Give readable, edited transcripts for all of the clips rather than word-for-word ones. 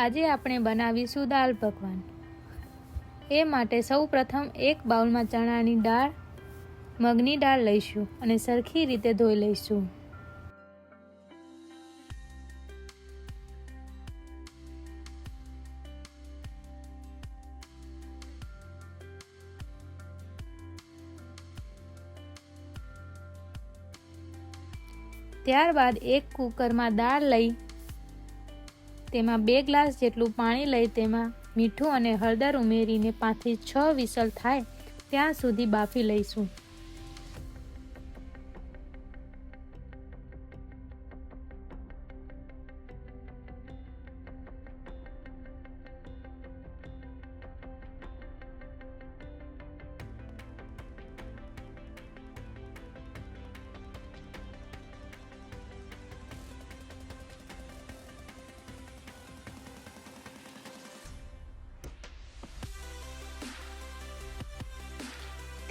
આજે આપણે બનાવીશું દાળ પકવાન। એ માટે સૌપ્રથમ એક બાઉલમાં ચણાની દાળ, મગની દાળ લઈશું અને સરખી રીતે ધોઈ લઈશું। ત્યારબાદ એક કુકરમાં દાળ લઈ તેમાં 2 ગ્લાસ જેટલું પાણી લઈ તેમાં મીઠું અને હળદર ઉમેરીને 5 થી 6 વિસલ થાય ત્યાં સુધી બાફી લઈશું।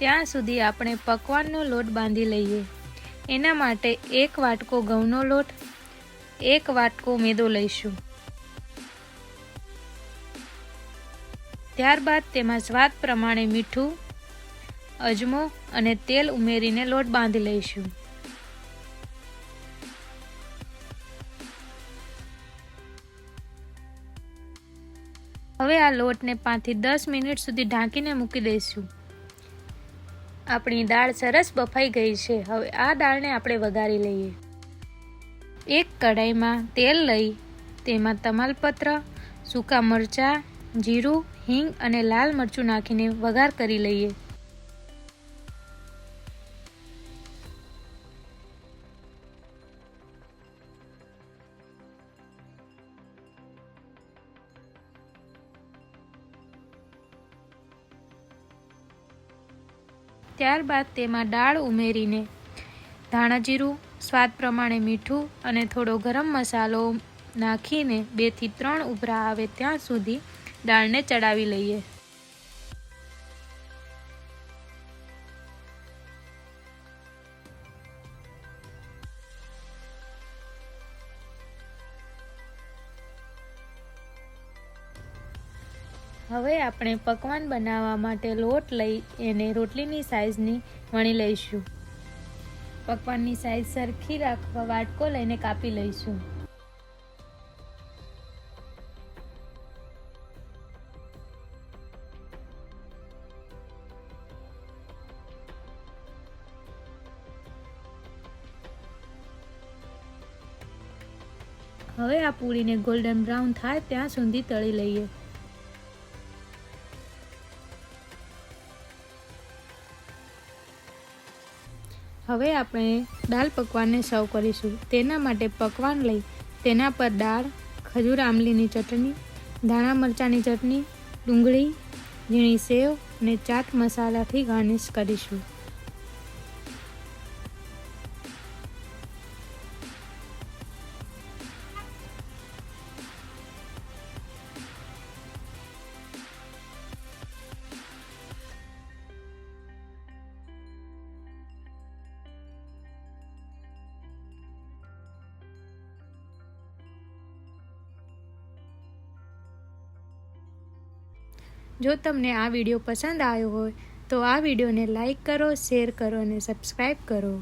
ત્યાં સુધી આપણે પકવાનનો લોટ બાંધી લઈએ। એના માટે 1 વાટકો ઘઉંનો લોટ, 1 વાટકો મેદો લઈશું। ત્યારબાદ તેમાં સ્વાદ પ્રમાણે મીઠું, અજમો અને તેલ ઉમેરીને લોટ બાંધી લઈશું। હવે આ લોટને 5 થી 10 મિનિટ સુધી ઢાંકીને મૂકી દઈશું। આપણી દાળ સરસ બફાઈ ગઈ છે। હવે આ દાળને આપણે વઘારી લઈએ। એક કઢાઈમાં તેલ લઈ તેમાં તમાલપત્ર, સૂકા મરચાં, જીરું, હિંગ અને લાલ મરચું નાખીને વઘાર કરી લઈએ। ત્યારબાદ તેમાં દાળ ઉમેરીને ધાણા જીરું, સ્વાદ પ્રમાણે મીઠું અને થોડો ગરમ મસાલો નાખીને 2 થી 3 ઉભરા આવે ત્યાં સુધી દાળને ચડાવી લઈએ। હવે આપણે પકવાન બનાવવા માટે લોટ લઈ એને રોટલીની સાઈઝની વણી લઈશું। પકવાનની સાઈઝ સરખી રાખવા વાટકો લઈને કાપી લઈશું। હવે આ પૂરીને ગોલ્ડન બ્રાઉન થાય ત્યાં સુધી તળી લઈએ। હવે આપણે દાળ પકવાનને સર્વ કરીશું। તેના માટે પકવાન લઈ તેના પર દાળ, ખજૂર આમલીની ચટણી, ધાણા મરચાંની ચટણી, ડુંગળી, ઝીણી સેવ અને ચાટ મસાલાથી ગાર્નિશ કરીશું। જો તમને આ વિડીયો પસંદ આવ્યો હોય તો આ વિડીયોને લાઈક કરો, શેર કરો અને સબસ્ક્રાઈબ કરો।